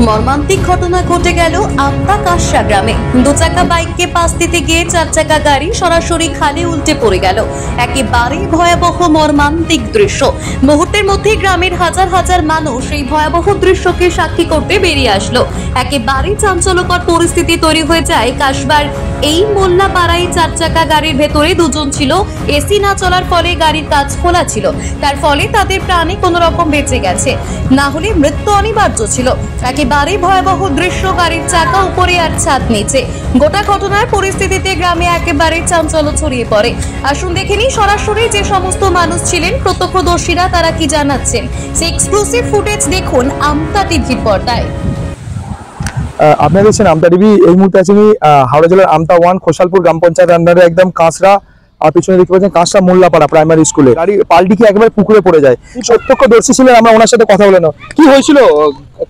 মর্মান্তিক ঘটনা ঘটে গেল আমতা কাশরা গ্রামে। দুচাকা বাইককে পাশ দিতে গিয়ে চার চাকা গাড়ি সরাসরি খালে উল্টে পড়ে গেল। একেবারে ভয়াবহ মর্মান্তিক দৃশ্য। মুহূর্তের মধ্যে গ্রামের হাজার হাজার মানুষ এই ভয়াবহ দৃশ্যকে সাক্ষী করতে বেরিয়ে আসলো। একেবারে চাঞ্চল্যকর পরিস্থিতি তৈরি হয়ে যায় কাশবার এই মোল্লাপাড়ায়। চার চাকা গাড়ির ভেতরে দুজন ছিল। এসি না চলার ফলে গাড়ির কাঁচ খোলা ছিল, তার ফলে তাদের প্রাণে কোনো রকম বেঁচে গেছে, না হলে মৃত্যু অনিবার্য ছিল। একেবারে ভয়াবহ দৃশ্য, গাড়ির চাকা উপরে আর ছাদ নিচে। গোটা ঘটনার পরিস্থিতিতে গ্রামে একেবারে চাঞ্চল্য ছড়িয়ে পড়ে। আসুন দেখে নিই সরাসরি যে সমস্ত মানুষ ছিলেন প্রত্যক্ষদর্শীরা তারা কি জানাচ্ছেন। সেই এক্সক্লুসিভ ফুটেজ দেখুন আমতা টিভির পর্দায়। আপনারা দেখছেন আমতা টিভি। এই মুহূর্তে আছি আমি হাওড়া জেলার আমতা 1 খোসালপুর গ্রাম পঞ্চায়েত আন্ডারে একদম কাঁচরা, আর পিছনে দেখতে পাচ্ছেন কাঁচরা মোল্লাপাড়া প্রাইমারি স্কুলে গাড়ি পাল্টি কি একেবারে পুকুরে পড়ে যায়। প্রত্যক্ষদর্শী ছিলেন, আমরা ওনার সাথে কথা বলে নাও। কি হয়েছিল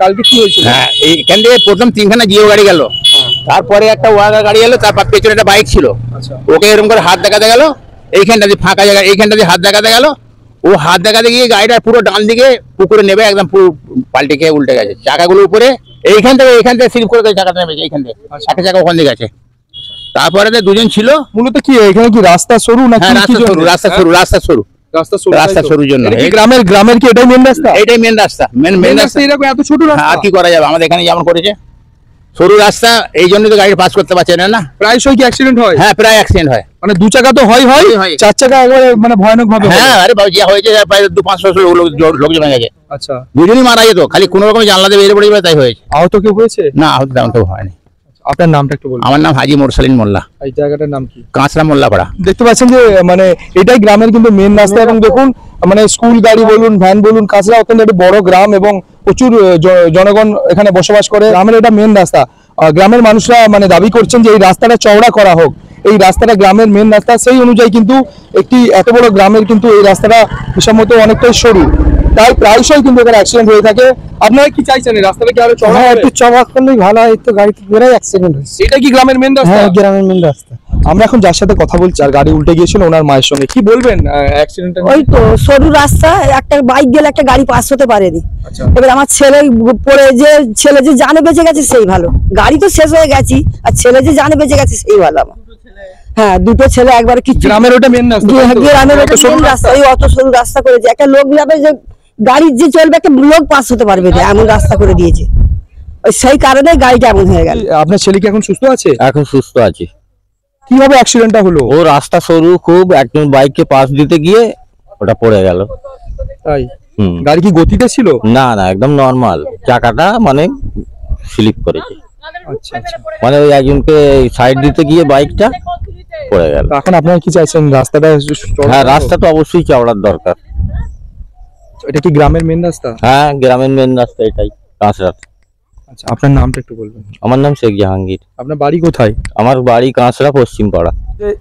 কালকে, কি হয়েছিল? হ্যাঁ, এইখান থেকে প্রথম তিনখানা জিও গাড়ি গেল, তারপরে একটা ওয়াগা গাড়ি এলো, তারপর পেছনে একটা বাইক ছিল। ওকে এরকম করে হাত দেখাতে গেল, এইখানটা দিয়ে ফাঁকা জায়গা, এইখানটা দিয়ে হাত দেখাতে গেল। ও হাত দেখাতে গিয়ে গাড়িটা পুরো ডান দিকে পুকুরে নেবে, একদম পুরো পাল্টে খেয়ে উল্টে গেছে। চাকাগুলো উপরে এইখান থেকে স্লিপ করে চাকাটা নেমেছে, এইখান থেকে একটা চাকা ওখান দিকে গেছে। তারপরে দুজন ছিল। মূলত কি এখানে কি রাস্তা সরু না? রাস্তা সরুর জন্য গ্রামের কি এটাই মেন রাস্তা? এটাই মেন রাস্তা, মেন রাস্তা। এরকম এত ছোট রাস্তা আর কি করা যাবে? আমাদের এখানে যেমন করেছে সরু রাস্তা, এই জন্য তো গাড়ি পাস করতে পারছে না। প্রায়শই কি অ্যাক্সিডেন্ট হয়? হ্যাঁ, প্রায় অ্যাক্সিডেন্ট হয়। মানে দু চাকা তো হয়, চার চাকা একবারে মানে ভয়ানক ভাবে। হ্যাঁ, আরে যা হয়েছে প্রায় 200-500 লোক জমে গেছে। আচ্ছা, দুজনই মারা যেত, খালি কোনো রকম জানলা দিয়ে বেরিয়ে পড়ে তাই হয়েছে। আহত কেউ হয়েছে? না, আহত তেমন কেউ হয়নি। আপনার নামটা একটু বলুন। আমার নাম হাজি মোরসালিন মোল্লা। এই জায়গাটার নাম কি? কাঁচরা মোল্লাপাড়া। দেখতে পাচ্ছেন যে মানে এটাই গ্রামের কিন্তু মেন রাস্তা, এবং দেখুন মানে স্কুল গাড়ি বলুন, ভ্যান বলুন, কাঁচরা অত্যন্ত একটা বড় গ্রাম এবং প্রচুর জনগণ এখানে বসবাস করে। গ্রামের এটা মেন রাস্তা। গ্রামের মানুষরা মানে দাবি করছেন যে এই রাস্তাটা চওড়া করা হোক। এই রাস্তাটা গ্রামের মেন রাস্তা, সেই অনুযায়ী কিন্তু একটি এত বড় গ্রামের কিন্তু এই রাস্তাটা হিসাব অনেকটাই সরু, তাই প্রায়শই কিন্তু এখানে অ্যাক্সিডেন্ট হয়ে থাকে। আপনারা কি চাইছেন, এই রাস্তাটা কি আরো চওড়া? একটু চওড়া করলেই ভালো হয়, তো গাড়িতে বেরাই অ্যাক্সিডেন্ট হচ্ছে। এটা কি গ্রামের মেন রাস্তা? হ্যাঁ, গ্রামের মেন রাস্তা। আমরা এখন যার সাথে কথা বলছি আর গাড়ি উল্টে গিয়েছিল ওনার মায়ের সঙ্গে, কি বলবেন অ্যাক্সিডেন্টটা? ওই তো সরু রাস্তা, একটা বাইক গেলে একটা গাড়ি পাস হতে পারেনি। এবার আমার ছেলে পড়ে, যে ছেলে যে জানে বেঁচে গেছে সেই ভালো, গাড়ি তো শেষ হয়ে গেছি, আর ছেলে যে জানে বেঁচে গেছে সেই ভালো আমার। হ্যাঁ, দুটো ছেলে একবারে কিছু। গ্রামের ওটা মেন রাস্তা, গ্রামের ওটা মেন রাস্তা। এই অত সরু রাস্তা করেছে, একটা লোক যাবে যে গাড়ি যে চলবে, একটা লোক পাস হতে পারবে না, এমন রাস্তা করে দিয়েছে। ওই সেই কারণে গাড়িটা এমন হয়ে গেল। আপনার ছেলে কি এখন সুস্থ আছে? এখন সুস্থ আছে। কিভাবে অ্যাক্সিডেন্টটা হলো? ও রাস্তা সরু খুব, একজন বাইককে পাস দিতে গিয়ে ওটা পড়ে গেল। তাই? গাড়ি কি গতিতে ছিল? না না, একদম নরমাল, চাকাটা মানে স্লিপ করেছে। আচ্ছা, মানে ওই একজনকে সাইড দিতে গিয়ে বাইকটা পড়ে গেল। এখন আপনারা কি চাইছেন? রাস্তাটা? হ্যাঁ, রাস্তা তো অবশ্যই চওড়ার দরকার। এটা কি গ্রামের মেন রাস্তা? হ্যাঁ, গ্রামের মেন রাস্তা এটাই, কাঁচরা। আচ্ছা, আপনার নামটা একটু বলবেন। আমার নাম শেখ জাহাঙ্গীর। আপনার বাড়ি কোথায়? আমার বাড়ি কাঁচরা, পশ্চিম পাড়া।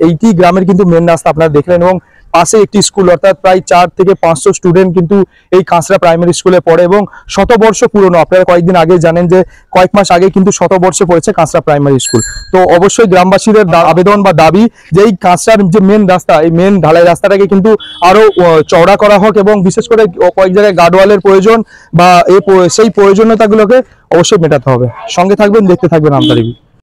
এইটি গ্রামের কিন্তু মেন রাস্তা আপনারা দেখলেন, এবং পাশে একটি স্কুল, অর্থাৎ প্রায় 4 থেকে 500 স্টুডেন্ট কিন্তু এই কাঁচরা প্রাইমারি স্কুলে পড়ে, এবং শতবর্ষ পুরনো। আপনারা কয়েকদিন আগে জানেন যে কয়েক মাস আগে কিন্তু শতবর্ষে পড়েছে কাঁচরা প্রাইমারি স্কুল। তো অবশ্যই গ্রামবাসীদের আবেদন বা দাবি যে এই কাঁচরার যে মেন রাস্তা, এই মেন ঢালাই রাস্তাটাকে কিন্তু আরো চওড়া করা হোক, এবং বিশেষ করে কয়েক জায়গায় গার্ডওয়ালের প্রয়োজন বা সেই প্রয়োজনীয়তাগুলোকে অবশ্যই মেটাতে হবে। সঙ্গে থাকবেন, দেখতে থাকবেন আমতা টিভি।